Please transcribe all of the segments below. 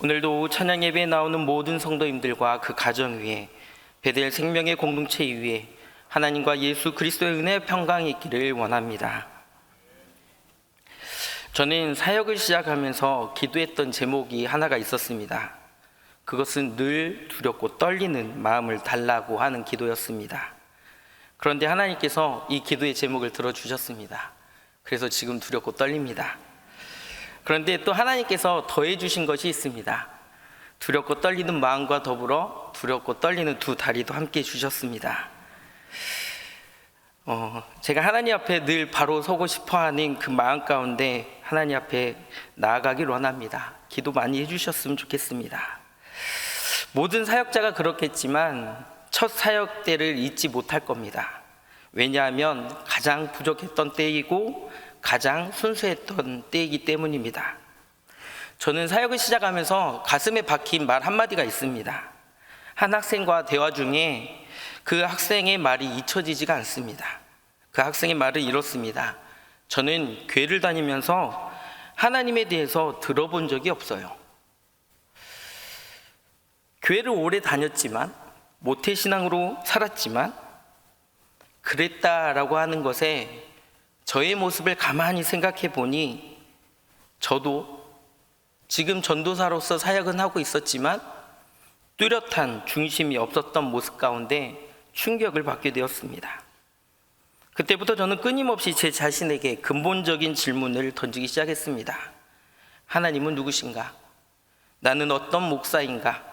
오늘도 오후 찬양 예배에 나오는 모든 성도님들과 그 가정 위에 베델 생명의 공동체 위에 하나님과 예수 그리스도의 은혜 평강이 있기를 원합니다. 저는 사역을 시작하면서 기도했던 제목이 하나가 있었습니다. 그것은 늘 두렵고 떨리는 마음을 달라고 하는 기도였습니다. 그런데 하나님께서 이 기도의 제목을 들어주셨습니다. 그래서 지금 두렵고 떨립니다. 그런데 또 하나님께서 더해 주신 것이 있습니다. 두렵고 떨리는 마음과 더불어 두렵고 떨리는 두 다리도 함께 주셨습니다. 제가 하나님 앞에 늘 바로 서고 싶어하는 그 마음 가운데 하나님 앞에 나아가길 원합니다. 기도 많이 해주셨으면 좋겠습니다. 모든 사역자가 그렇겠지만 첫 사역 때를 잊지 못할 겁니다. 왜냐하면 가장 부족했던 때이고 가장 순수했던 때이기 때문입니다. 저는 사역을 시작하면서 가슴에 박힌 말 한마디가 있습니다. 한 학생과 대화 중에 그 학생의 말이 잊혀지지가 않습니다. 그 학생의 말은 이렇습니다. 저는 교회를 다니면서 하나님에 대해서 들어본 적이 없어요. 교회를 오래 다녔지만 모태신앙으로 살았지만 그랬다라고 하는 것에 저의 모습을 가만히 생각해 보니 저도 지금 전도사로서 사역은 하고 있었지만 뚜렷한 중심이 없었던 모습 가운데 충격을 받게 되었습니다. 그때부터 저는 끊임없이 제 자신에게 근본적인 질문을 던지기 시작했습니다. 하나님은 누구신가? 나는 어떤 목사인가?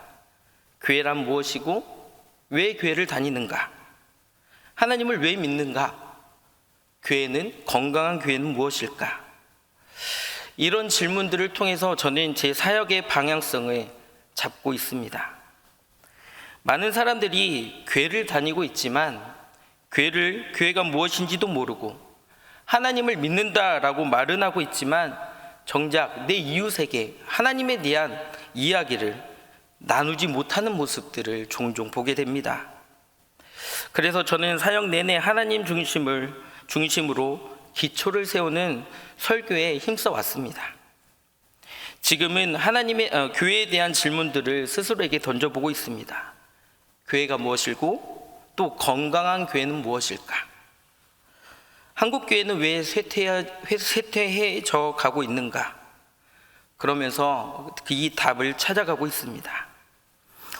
교회란 무엇이고 왜 교회를 다니는가? 하나님을 왜 믿는가? 교회는, 건강한 교회는 무엇일까? 이런 질문들을 통해서 저는 제 사역의 방향성을 잡고 있습니다. 많은 사람들이 교회를 다니고 있지만 교회가 무엇인지도 모르고 하나님을 믿는다라고 말은 하고 있지만 정작 내 이웃에게 하나님에 대한 이야기를 나누지 못하는 모습들을 종종 보게 됩니다. 그래서 저는 사역 내내 하나님 중심으로 기초를 세우는 설교에 힘써 왔습니다. 지금은 교회에 대한 질문들을 스스로에게 던져보고 있습니다. 교회가 무엇이고 또 건강한 교회는 무엇일까? 한국 교회는 왜 쇠퇴해져 가고 있는가? 그러면서 이 답을 찾아가고 있습니다.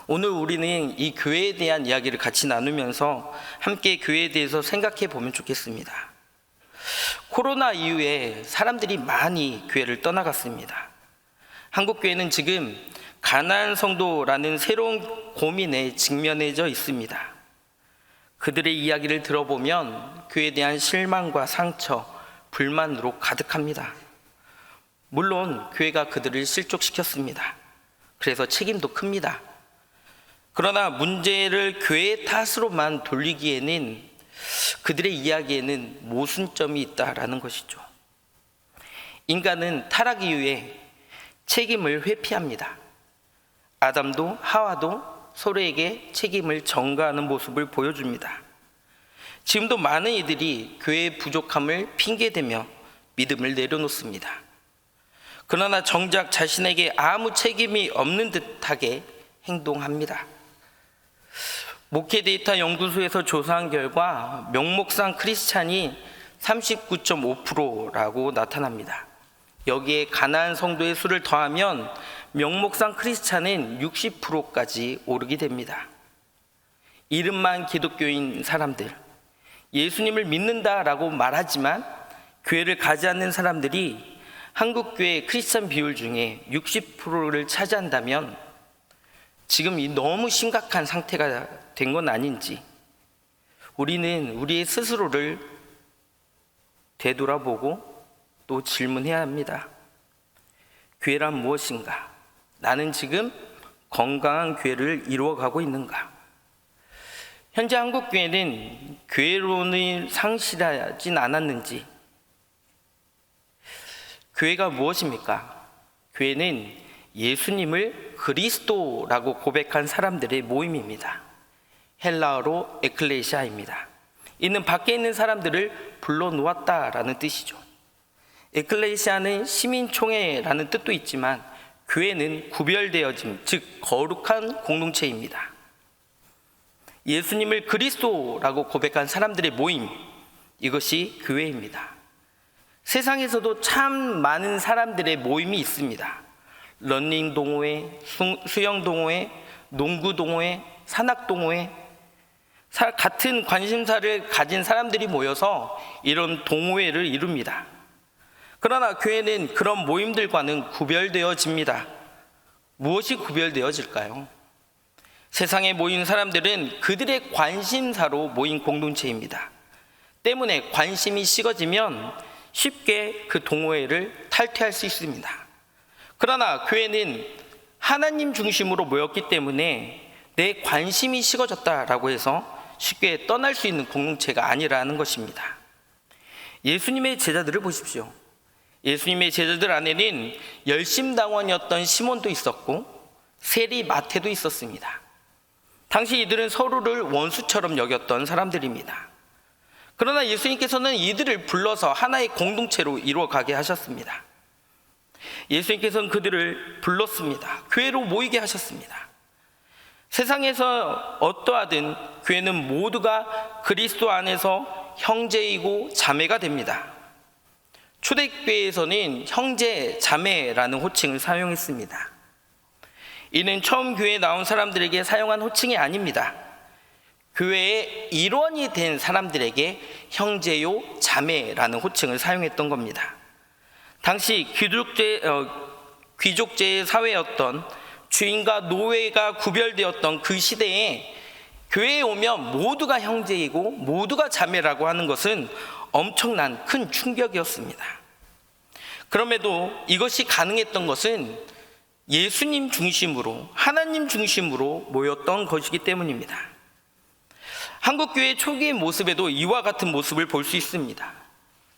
오늘 우리는 이 교회에 대한 이야기를 같이 나누면서 함께 교회에 대해서 생각해 보면 좋겠습니다. 코로나 이후에 사람들이 많이 교회를 떠나갔습니다. 한국 교회는 지금 가난한 성도라는 새로운 고민에 직면해져 있습니다. 그들의 이야기를 들어보면 교회에 대한 실망과 상처, 불만으로 가득합니다. 물론 교회가 그들을 실족시켰습니다. 그래서 책임도 큽니다. 그러나 문제를 교회의 탓으로만 돌리기에는 그들의 이야기에는 모순점이 있다라는 것이죠. 인간은 타락 이후에 책임을 회피합니다. 아담도 하와도 서로에게 책임을 전가하는 모습을 보여줍니다. 지금도 많은 이들이 교회의 부족함을 핑계대며 믿음을 내려놓습니다. 그러나 정작 자신에게 아무 책임이 없는 듯하게 행동합니다. 목회 데이터 연구소에서 조사한 결과 명목상 크리스찬이 39.5%라고 나타납니다. 여기에 가난한 성도의 수를 더하면 명목상 크리스찬은 60%까지 오르게 됩니다. 이름만 기독교인 사람들, 예수님을 믿는다라고 말하지만 교회를 가지 않는 사람들이 한국교회 크리스찬 비율 중에 60%를 차지한다면 지금 이 너무 심각한 상태가 된 건 아닌지 우리는 우리의 스스로를 되돌아보고 또 질문해야 합니다. 교회란 무엇인가? 나는 지금 건강한 교회를 이루어가고 있는가? 현재 한국교회는 교회론을 상실하진 않았는지, 교회가 무엇입니까? 교회는 예수님을 그리스도라고 고백한 사람들의 모임입니다. 헬라어로 에클레시아입니다. 이는 밖에 있는 사람들을 불러놓았다라는 뜻이죠. 에클레시아는 시민총회라는 뜻도 있지만 교회는 구별되어짐, 즉 거룩한 공동체입니다. 예수님을 그리스도라고 고백한 사람들의 모임, 이것이 교회입니다. 세상에서도 참 많은 사람들의 모임이 있습니다. 러닝 동호회, 수영 동호회, 농구 동호회, 산악 동호회, 같은 관심사를 가진 사람들이 모여서 이런 동호회를 이룹니다. 그러나 교회는 그런 모임들과는 구별되어집니다. 무엇이 구별되어질까요? 세상에 모인 사람들은 그들의 관심사로 모인 공동체입니다. 때문에 관심이 식어지면 쉽게 그 동호회를 탈퇴할 수 있습니다. 그러나 교회는 하나님 중심으로 모였기 때문에 내 관심이 식어졌다라고 해서 쉽게 떠날 수 있는 공동체가 아니라는 것입니다. 예수님의 제자들을 보십시오. 예수님의 제자들 안에는 열심당원이었던 시몬도 있었고 세리 마태도 있었습니다. 당시 이들은 서로를 원수처럼 여겼던 사람들입니다. 그러나 예수님께서는 이들을 불러서 하나의 공동체로 이루어가게 하셨습니다. 예수님께서는 그들을 불렀습니다. 교회로 모이게 하셨습니다. 세상에서 어떠하든 교회는 모두가 그리스도 안에서 형제이고 자매가 됩니다. 초대교회에서는 형제, 자매라는 호칭을 사용했습니다. 이는 처음 교회에 나온 사람들에게 사용한 호칭이 아닙니다. 교회의 일원이 된 사람들에게 형제요, 자매라는 호칭을 사용했던 겁니다. 당시 귀족제의 사회였던 주인과 노예가 구별되었던 그 시대에 교회에 오면 모두가 형제이고 모두가 자매라고 하는 것은 엄청난 큰 충격이었습니다. 그럼에도 이것이 가능했던 것은 예수님 중심으로, 하나님 중심으로 모였던 것이기 때문입니다. 한국교회 초기의 모습에도 이와 같은 모습을 볼 수 있습니다.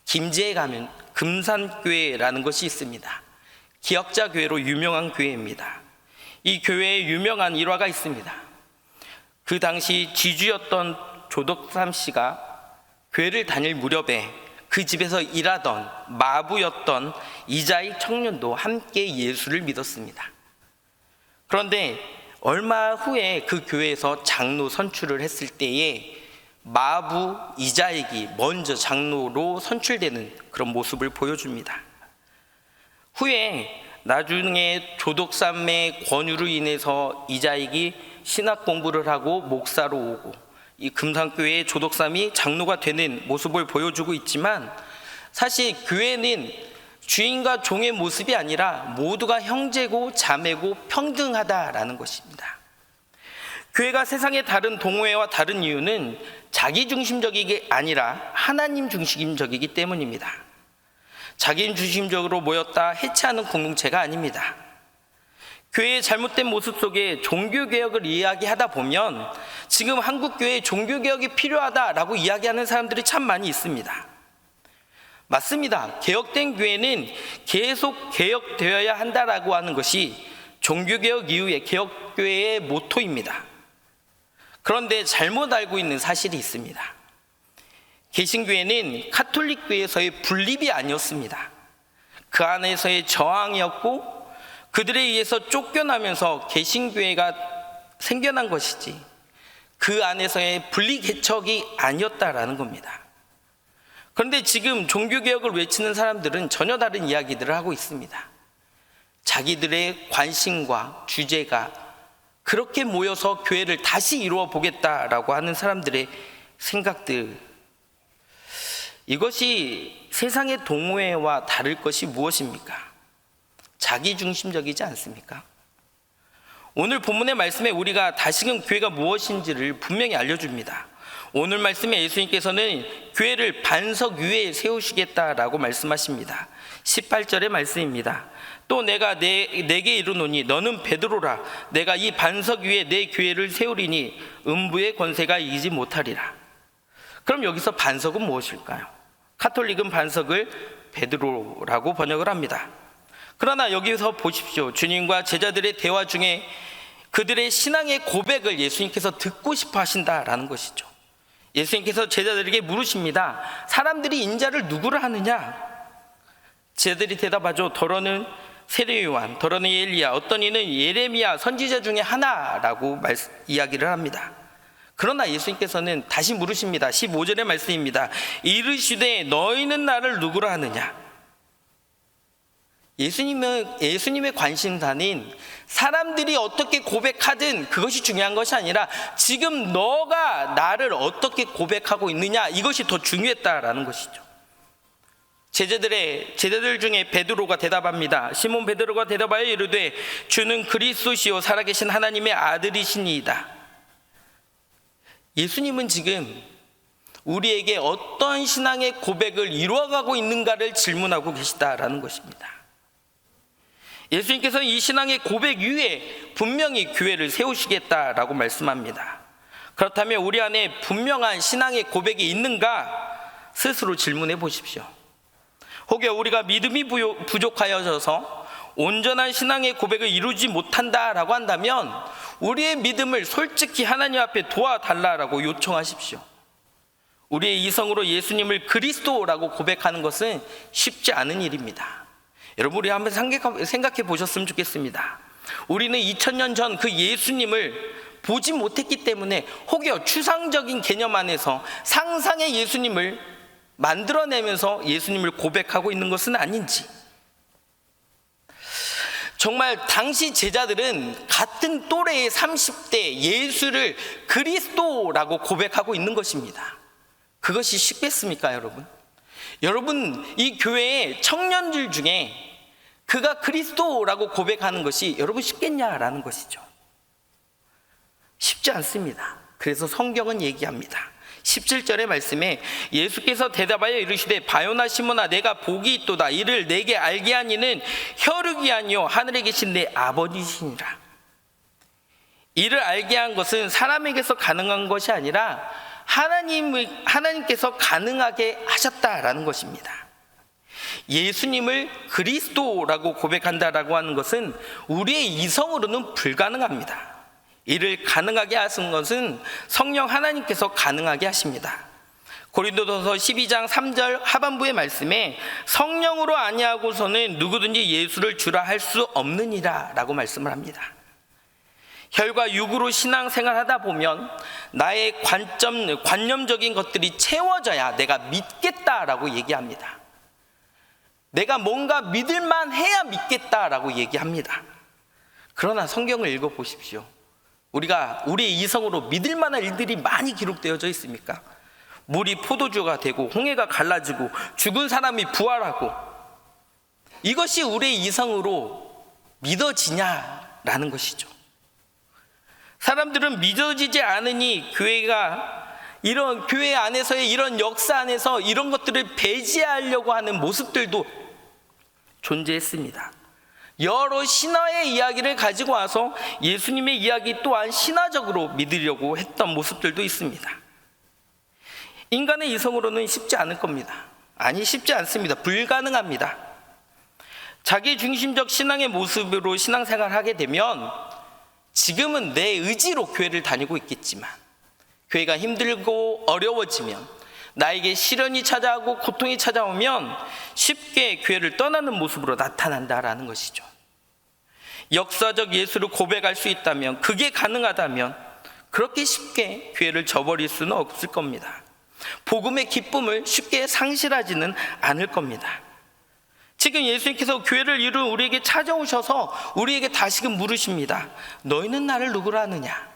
김제에 가면 금산교회라는 것이 있습니다. 기역자교회로 유명한 교회입니다. 이 교회에 유명한 일화가 있습니다. 그 당시 지주였던 조덕삼 씨가 교회를 다닐 무렵에 그 집에서 일하던 마부였던 이자익 청년도 함께 예수를 믿었습니다. 그런데 얼마 후에 그 교회에서 장로 선출을 했을 때에 마부 이자익이 먼저 장로로 선출되는 그런 모습을 보여줍니다. 후에 나중에 조덕삼의 권유로 인해서 이자익이 신학 공부를 하고 목사로 오고 이 금산교회의 조덕삼이 장로가 되는 모습을 보여주고 있지만, 사실 교회는 주인과 종의 모습이 아니라 모두가 형제고 자매고 평등하다라는 것입니다. 교회가 세상의 다른 동호회와 다른 이유는 자기중심적이게 아니라 하나님 중심적이기 때문입니다. 자기 중심적으로 모였다 해체하는 공동체가 아닙니다. 교회의 잘못된 모습 속에 종교개혁을 이야기하다 보면 지금 한국교회에 종교개혁이 필요하다라고 이야기하는 사람들이 참 많이 있습니다. 맞습니다. 개혁된 교회는 계속 개혁되어야 한다라고 하는 것이 종교개혁 이후의 개혁교회의 모토입니다. 그런데 잘못 알고 있는 사실이 있습니다. 개신교회는 카톨릭교회에서의 분립이 아니었습니다. 그 안에서의 저항이었고 그들에 의해서 쫓겨나면서 개신교회가 생겨난 것이지 그 안에서의 분리개척이 아니었다라는 겁니다. 그런데 지금 종교개혁을 외치는 사람들은 전혀 다른 이야기들을 하고 있습니다. 자기들의 관심과 주제가 그렇게 모여서 교회를 다시 이루어 보겠다라고 하는 사람들의 생각들, 이것이 세상의 동호회와 다를 것이 무엇입니까? 자기중심적이지 않습니까? 오늘 본문의 말씀에 우리가 다시금 교회가 무엇인지를 분명히 알려줍니다. 오늘 말씀에 예수님께서는 교회를 반석 위에 세우시겠다라고 말씀하십니다. 18절의 말씀입니다. 또 내가 내게 이르노니 너는 베드로라. 내가 이 반석 위에 내 교회를 세우리니 음부의 권세가 이기지 못하리라. 그럼 여기서 반석은 무엇일까요? 카톨릭은 반석을 베드로라고 번역을 합니다. 그러나 여기서 보십시오. 주님과 제자들의 대화 중에 그들의 신앙의 고백을 예수님께서 듣고 싶어 하신다라는 것이죠. 예수님께서 제자들에게 물으십니다. 사람들이 인자를 누구를 하느냐? 제자들이 대답하죠. 더러는 세례 요한, 더러는 엘리야, 어떤 이는 예레미야 선지자 중에 하나라고 이야기를 합니다. 그러나 예수님께서는 다시 물으십니다. 15절의 말씀입니다. 이르시되 너희는 나를 누구라 하느냐? 예수님의 관심사는 사람들이 어떻게 고백하든 그것이 중요한 것이 아니라 지금 너가 나를 어떻게 고백하고 있느냐, 이것이 더 중요했다라는 것이죠. 제자들 중에 베드로가 대답합니다. 시몬 베드로가 대답하여 이르되 주는 그리스도시요 살아계신 하나님의 아들이시니이다. 예수님은 지금 우리에게 어떤 신앙의 고백을 이루어가고 있는가를 질문하고 계시다라는 것입니다. 예수님께서는 이 신앙의 고백 위에 분명히 교회를 세우시겠다라고 말씀합니다. 그렇다면 우리 안에 분명한 신앙의 고백이 있는가 스스로 질문해 보십시오. 혹여 우리가 믿음이 부족하여져서 온전한 신앙의 고백을 이루지 못한다라고 한다면 우리의 믿음을 솔직히 하나님 앞에 도와달라고 요청하십시오. 우리의 이성으로 예수님을 그리스도라고 고백하는 것은 쉽지 않은 일입니다. 여러분, 우리 한번 생각해 보셨으면 좋겠습니다. 우리는 2000년 전 그 예수님을 보지 못했기 때문에 혹여 추상적인 개념 안에서 상상의 예수님을 만들어내면서 예수님을 고백하고 있는 것은 아닌지, 정말 당시 제자들은 같은 또래의 30대 예수를 그리스도라고 고백하고 있는 것입니다. 그것이 쉽겠습니까, 여러분? 여러분, 이 교회의 청년들 중에 그가 그리스도라고 고백하는 것이 여러분 쉽겠냐라는 것이죠. 쉽지 않습니다. 그래서 성경은 얘기합니다. 17절의 말씀에 예수께서 대답하여 이르시되 바요나 시몬아 내가 복이 있도다. 이를 내게 알게 한 이는 혈육이 아니요 하늘에 계신 내 아버지시니라. 이를 알게 한 것은 사람에게서 가능한 것이 아니라 하나님께서 가능하게 하셨다라는 것입니다. 예수님을 그리스도라고 고백한다라고 하는 것은 우리의 이성으로는 불가능합니다. 이를 가능하게 하신 것은 성령 하나님께서 가능하게 하십니다. 고린도전서 12장 3절 하반부의 말씀에 성령으로 아니하고서는 누구든지 예수를 주라 할 수 없느니라 라고 말씀을 합니다. 혈과 육으로 신앙생활하다 보면 나의 관념적인 것들이 채워져야 내가 믿겠다라고 얘기합니다. 내가 뭔가 믿을만 해야 믿겠다라고 얘기합니다. 그러나 성경을 읽어보십시오. 우리의 이성으로 믿을 만한 일들이 많이 기록되어져 있습니까? 물이 포도주가 되고 홍해가 갈라지고 죽은 사람이 부활하고, 이것이 우리의 이성으로 믿어지냐라는 것이죠. 사람들은 믿어지지 않으니 교회 안에서의 이런 역사 안에서 이런 것들을 배제하려고 하는 모습들도 존재했습니다. 여러 신화의 이야기를 가지고 와서 예수님의 이야기 또한 신화적으로 믿으려고 했던 모습들도 있습니다. 인간의 이성으로는 쉽지 않을 겁니다. 아니, 쉽지 않습니다. 불가능합니다. 자기 중심적 신앙의 모습으로 신앙생활을 하게 되면 지금은 내 의지로 교회를 다니고 있겠지만 교회가 힘들고 어려워지면, 나에게 시련이 찾아오고 고통이 찾아오면 쉽게 교회를 떠나는 모습으로 나타난다라는 것이죠. 역사적 예수를 고백할 수 있다면, 그게 가능하다면 그렇게 쉽게 교회를 저버릴 수는 없을 겁니다. 복음의 기쁨을 쉽게 상실하지는 않을 겁니다. 지금 예수님께서 교회를 이룬 우리에게 찾아오셔서 우리에게 다시금 물으십니다. 너희는 나를 누구라 하느냐?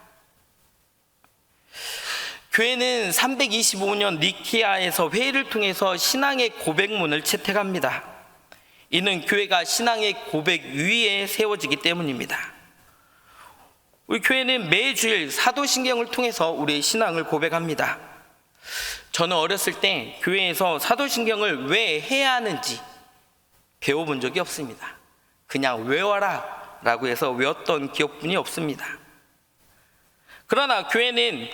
교회는 325년 니케아에서 회의를 통해서 신앙의 고백문을 채택합니다. 이는 교회가 신앙의 고백 위에 세워지기 때문입니다. 우리 교회는 매주일 사도신경을 통해서 우리의 신앙을 고백합니다. 저는 어렸을 때 교회에서 사도신경을 왜 해야 하는지 배워본 적이 없습니다. 그냥 외워라 라고 해서 외웠던 기억뿐이 없습니다. 그러나 교회는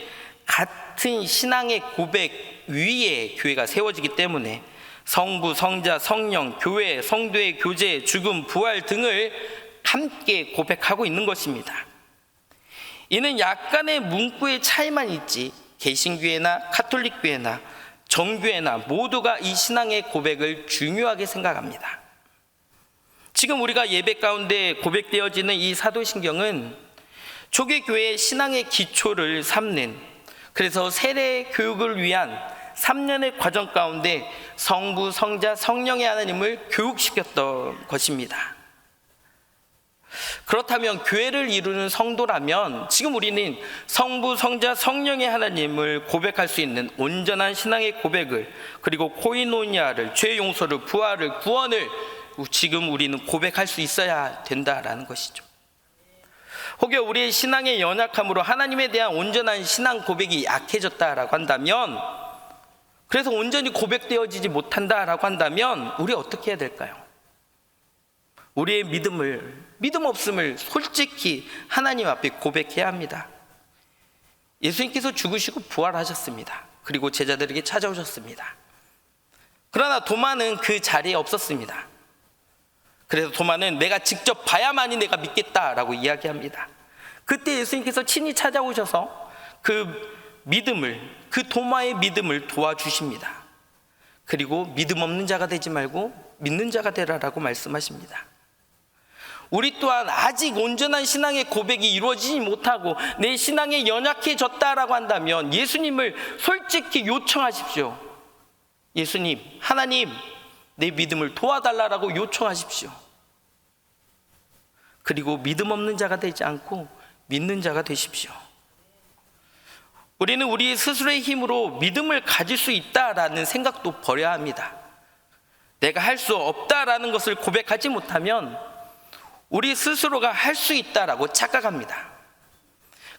같은 신앙의 고백 위에 교회가 세워지기 때문에 성부, 성자, 성령, 교회, 성도의 교제, 죽음, 부활 등을 함께 고백하고 있는 것입니다. 이는 약간의 문구의 차이만 있지 개신교회나 카톨릭교회나 정교회나 모두가 이 신앙의 고백을 중요하게 생각합니다. 지금 우리가 예배 가운데 고백되어지는 이 사도신경은 초기교회의 신앙의 기초를 삼는, 그래서 세례 교육을 위한 3년의 과정 가운데 성부, 성자, 성령의 하나님을 교육시켰던 것입니다. 그렇다면 교회를 이루는 성도라면 지금 우리는 성부, 성자, 성령의 하나님을 고백할 수 있는 온전한 신앙의 고백을, 그리고 코이노니아를, 죄 용서를, 부활을, 구원을 지금 우리는 고백할 수 있어야 된다라는 것이죠. 혹여 우리의 신앙의 연약함으로 하나님에 대한 온전한 신앙 고백이 약해졌다라고 한다면, 그래서 온전히 고백되어지지 못한다라고 한다면 우리 어떻게 해야 될까요? 우리의 믿음 없음을 솔직히 하나님 앞에 고백해야 합니다. 예수님께서 죽으시고 부활하셨습니다. 그리고 제자들에게 찾아오셨습니다. 그러나 도마는 그 자리에 없었습니다. 그래서 도마는 내가 직접 봐야만이 내가 믿겠다라고 이야기합니다. 그때 예수님께서 친히 찾아오셔서 그 도마의 믿음을 도와주십니다. 그리고 믿음 없는 자가 되지 말고 믿는 자가 되라라고 말씀하십니다. 우리 또한 아직 온전한 신앙의 고백이 이루어지지 못하고 내 신앙이 연약해졌다라고 한다면 예수님을 솔직히 요청하십시오. 예수님, 하나님, 내 믿음을 도와달라고 요청하십시오. 그리고 믿음 없는 자가 되지 않고 믿는 자가 되십시오. 우리는 우리 스스로의 힘으로 믿음을 가질 수 있다라는 생각도 버려야 합니다. 내가 할 수 없다라는 것을 고백하지 못하면 우리 스스로가 할 수 있다라고 착각합니다.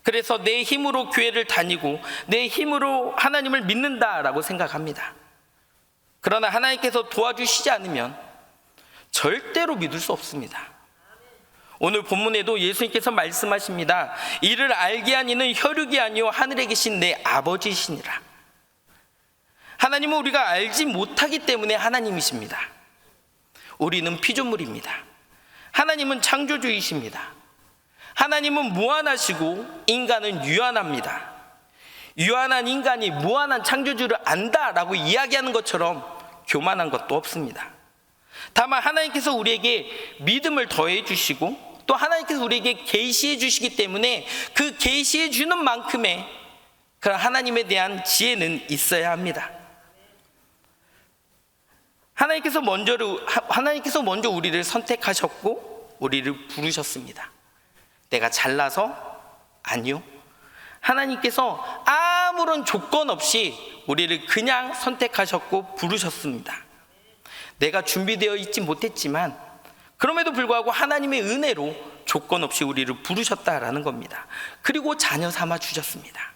그래서 내 힘으로 교회를 다니고 내 힘으로 하나님을 믿는다라고 생각합니다. 그러나 하나님께서 도와주시지 않으면 절대로 믿을 수 없습니다. 오늘 본문에도 예수님께서 말씀하십니다. 이를 알게 한 이는 혈육이 아니요 하늘에 계신 내 아버지시니라. 하나님은 우리가 알지 못하기 때문에 하나님이십니다. 우리는 피조물입니다. 하나님은 창조주이십니다. 하나님은 무한하시고 인간은 유한합니다. 유한한 인간이 무한한 창조주를 안다라고 이야기하는 것처럼 교만한 것도 없습니다. 다만 하나님께서 우리에게 믿음을 더해 주시고 또 하나님께서 우리에게 계시해 주시기 때문에 그 계시해 주는 만큼의 그런 하나님에 대한 지혜는 있어야 합니다. 하나님께서 먼저 우리를 선택하셨고 우리를 부르셨습니다. 내가 잘나서? 아니요. 하나님께서 아무런 조건 없이 우리를 그냥 선택하셨고 부르셨습니다. 내가 준비되어 있지 못했지만 그럼에도 불구하고 하나님의 은혜로 조건 없이 우리를 부르셨다라는 겁니다. 그리고 자녀 삼아 주셨습니다.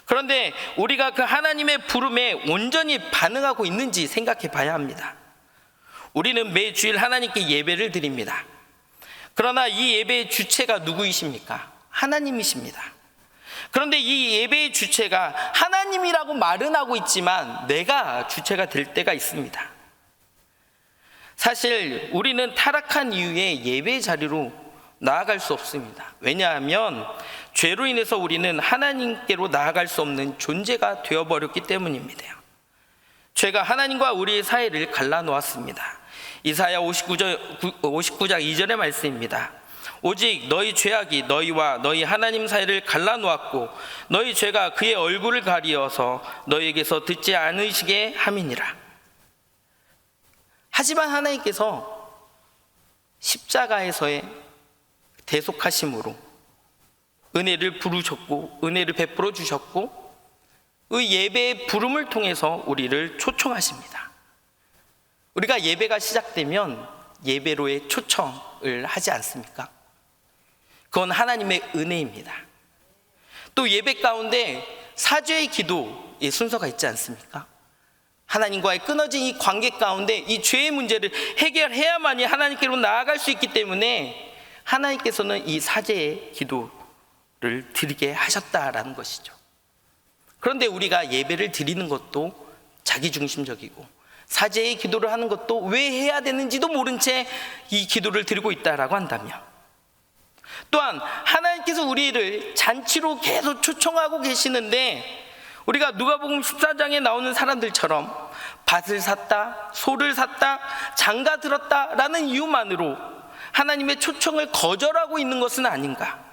그런데 우리가 그 하나님의 부름에 온전히 반응하고 있는지 생각해 봐야 합니다. 우리는 매 주일 하나님께 예배를 드립니다. 그러나 이 예배의 주체가 누구이십니까? 하나님이십니다. 그런데 이 예배의 주체가 하나님이라고 말은 하고 있지만 내가 주체가 될 때가 있습니다. 사실 우리는 타락한 이후에 예배의 자리로 나아갈 수 없습니다. 왜냐하면 죄로 인해서 우리는 하나님께로 나아갈 수 없는 존재가 되어버렸기 때문입니다. 죄가 하나님과 우리의 사이를 갈라놓았습니다. 이사야 59장 2절의 말씀입니다. 오직 너희 죄악이 너희와 너희 하나님 사이를 갈라놓았고 너희 죄가 그의 얼굴을 가리어서 너희에게서 듣지 않으시게 함이니라. 하지만 하나님께서 십자가에서의 대속하심으로 은혜를 부르셨고 은혜를 베풀어 주셨고 그 예배의 부름을 통해서 우리를 초청하십니다. 우리가 예배가 시작되면 예배로의 초청을 하지 않습니까? 그건 하나님의 은혜입니다. 또 예배 가운데 사죄의 기도의 순서가 있지 않습니까? 하나님과의 끊어진 이 관계 가운데 이 죄의 문제를 해결해야만이 하나님께로 나아갈 수 있기 때문에 하나님께서는 이 사죄의 기도를 드리게 하셨다라는 것이죠. 그런데 우리가 예배를 드리는 것도 자기중심적이고 사죄의 기도를 하는 것도 왜 해야 되는지도 모른 채 이 기도를 드리고 있다라고 한다면, 또한 하나님께서 우리를 잔치로 계속 초청하고 계시는데 우리가 누가복음 14장에 나오는 사람들처럼 밭을 샀다, 소를 샀다, 장가 들었다라는 이유만으로 하나님의 초청을 거절하고 있는 것은 아닌가?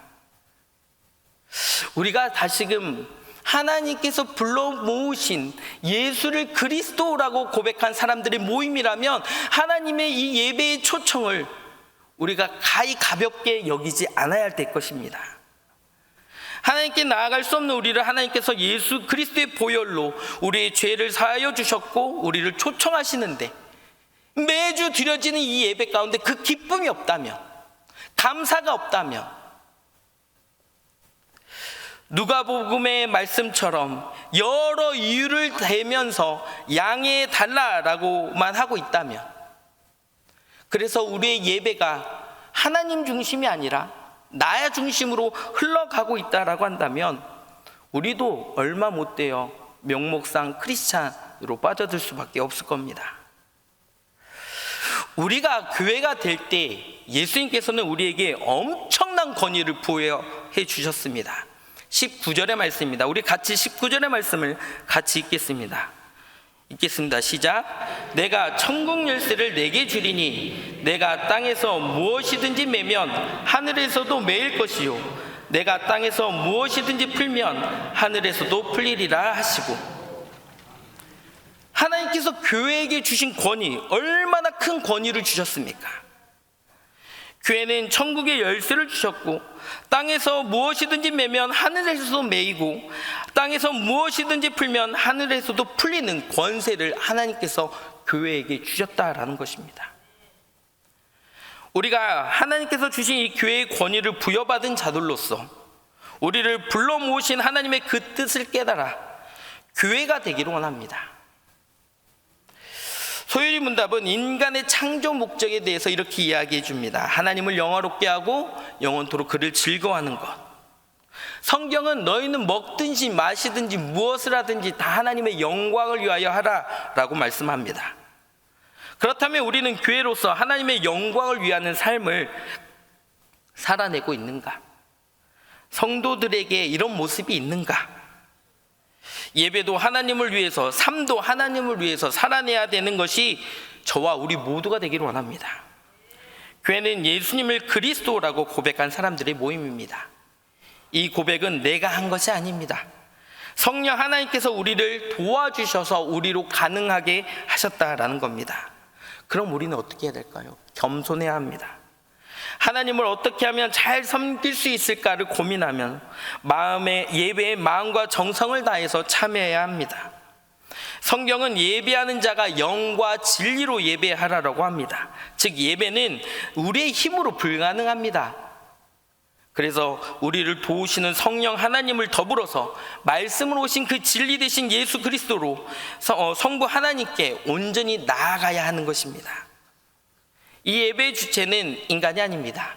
우리가 다시금 하나님께서 불러 모으신 예수를 그리스도라고 고백한 사람들의 모임이라면 하나님의 이 예배의 초청을 우리가 가볍게 여기지 않아야 할 것입니다. 하나님께 나아갈 수 없는 우리를 하나님께서 예수 그리스도의 보혈로 우리의 죄를 사하여 주셨고 우리를 초청하시는데, 매주 드려지는 이 예배 가운데 그 기쁨이 없다면, 감사가 없다면, 누가복음의 말씀처럼 여러 이유를 대면서 양해 달라라고만 하고 있다면, 그래서 우리의 예배가 하나님 중심이 아니라 나야 중심으로 흘러가고 있다라고 한다면 우리도 얼마 못되어 명목상 크리스찬으로 빠져들 수밖에 없을 겁니다. 우리가 교회가 될 때 예수님께서는 우리에게 엄청난 권위를 부여해 주셨습니다. 19절의 말씀입니다. 우리 같이 19절의 말씀을 같이 읽겠습니다. 시작. 내가 천국 열쇠를 내게 주리니 내가 땅에서 무엇이든지 매면 하늘에서도 매일 것이요 내가 땅에서 무엇이든지 풀면 하늘에서도 풀리리라 하시고, 하나님께서 교회에게 주신 권위, 얼마나 큰 권위를 주셨습니까? 교회는 천국의 열쇠를 주셨고 땅에서 무엇이든지 매면 하늘에서도 매이고 땅에서 무엇이든지 풀면 하늘에서도 풀리는 권세를 하나님께서 교회에게 주셨다라는 것입니다. 우리가 하나님께서 주신 이 교회의 권위를 부여받은 자들로서 우리를 불러 모으신 하나님의 그 뜻을 깨달아 교회가 되기를 원합니다. 소율이 문답은 인간의 창조 목적에 대해서 이렇게 이야기해 줍니다. 하나님을 영화롭게 하고 영원토록 그를 즐거워하는 것. 성경은 너희는 먹든지 마시든지 무엇을 하든지 다 하나님의 영광을 위하여 하라 라고 말씀합니다. 그렇다면 우리는 교회로서 하나님의 영광을 위하는 삶을 살아내고 있는가? 성도들에게 이런 모습이 있는가? 예배도 하나님을 위해서, 삶도 하나님을 위해서 살아내야 되는 것이 저와 우리 모두가 되기를 원합니다. 교회는 예수님을 그리스도라고 고백한 사람들의 모임입니다. 이 고백은 내가 한 것이 아닙니다. 성령 하나님께서 우리를 도와주셔서 우리로 가능하게 하셨다라는 겁니다. 그럼 우리는 어떻게 해야 될까요? 겸손해야 합니다. 하나님을 어떻게 하면 잘 섬길 수 있을까를 고민하면 예배의 마음과 정성을 다해서 참여해야 합니다. 성경은 예배하는 자가 영과 진리로 예배하라고 합니다. 즉 예배는 우리의 힘으로 불가능합니다. 그래서 우리를 도우시는 성령 하나님을 더불어서 말씀으로 오신 그 진리 되신 예수 그리스도로 성부 하나님께 온전히 나아가야 하는 것입니다. 이 예배의 주체는 인간이 아닙니다.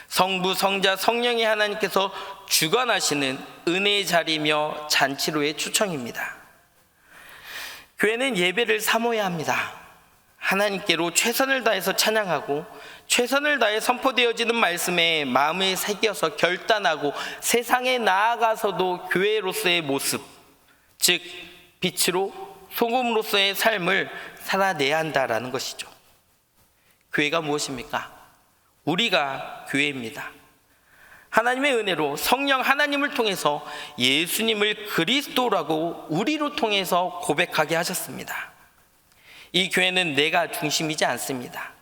성부, 성자, 성령의 하나님께서 주관하시는 은혜의 자리며 잔치로의 초청입니다. 교회는 예배를 사모해야 합니다. 하나님께로 최선을 다해서 찬양하고 최선을 다해 선포되어지는 말씀에 마음에 새겨서 결단하고 세상에 나아가서도 교회로서의 모습, 즉 빛으로 소금으로서의 삶을 살아내야 한다라는 것이죠. 교회가 무엇입니까? 우리가 교회입니다. 하나님의 은혜로 성령 하나님을 통해서 예수님을 그리스도라고 우리로 통해서 고백하게 하셨습니다. 이 교회는 내가 중심이지 않습니다.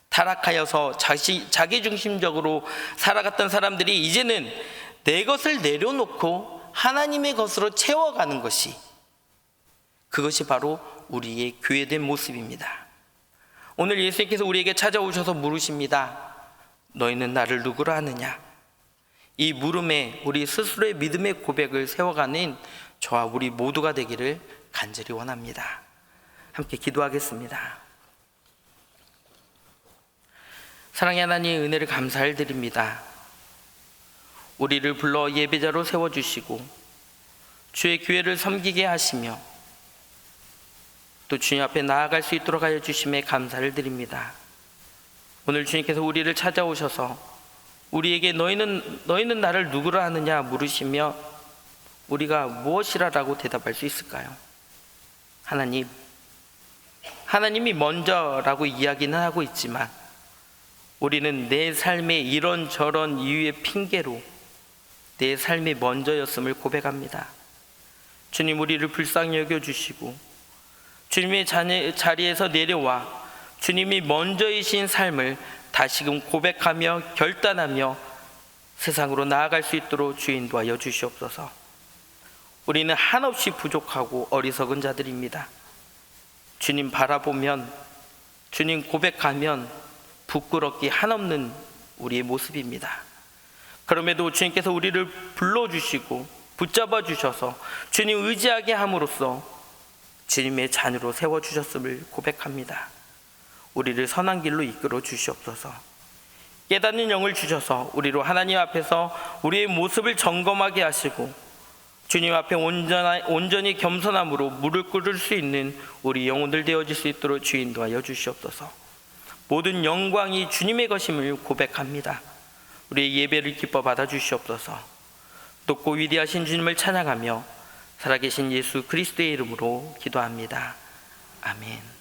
타락하여서 자기중심적으로 살아갔던 사람들이 이제는 내 것을 내려놓고 하나님의 것으로 채워가는 것이, 그것이 바로 우리의 교회된 모습입니다. 오늘 예수님께서 우리에게 찾아오셔서 물으십니다. 너희는 나를 누구라 하느냐? 이 물음에 우리 스스로의 믿음의 고백을 세워가는 저와 우리 모두가 되기를 간절히 원합니다. 함께 기도하겠습니다. 사랑의 하나님, 은혜를 감사를 드립니다. 우리를 불러 예배자로 세워주시고 주의 교회를 섬기게 하시며 또 주님 앞에 나아갈 수 있도록 하여 주심에 감사를 드립니다. 오늘 주님께서 우리를 찾아오셔서 우리에게 너희는 나를 누구라 하느냐 물으시며 우리가 무엇이라고 대답할 수 있을까요? 하나님이 먼저라고 이야기는 하고 있지만 우리는 내 삶의 이런저런 이유의 핑계로 내 삶이 먼저였음을 고백합니다. 주님, 우리를 불쌍히 여겨주시고 주님의 자리에서 내려와 주님이 먼저이신 삶을 다시금 고백하며 결단하며 세상으로 나아갈 수 있도록 주의 인도하여 주시옵소서. 우리는 한없이 부족하고 어리석은 자들입니다. 주님 바라보면, 주님 고백하면 부끄럽기 한없는 우리의 모습입니다. 그럼에도 주님께서 우리를 불러주시고 붙잡아 주셔서 주님 의지하게 함으로써 주님의 자녀로 세워주셨음을 고백합니다. 우리를 선한 길로 이끌어 주시옵소서. 깨닫는 영을 주셔서 우리로 하나님 앞에서 우리의 모습을 점검하게 하시고 주님 앞에 온전히 겸손함으로 무릎 꿇을 수 있는 우리 영혼들 되어질 수 있도록 주의 인도하여 주시옵소서. 모든 영광이 주님의 것임을 고백합니다. 우리의 예배를 기뻐 받아 주시옵소서. 높고 위대하신 주님을 찬양하며 살아계신 예수 그리스도의 이름으로 기도합니다. 아멘.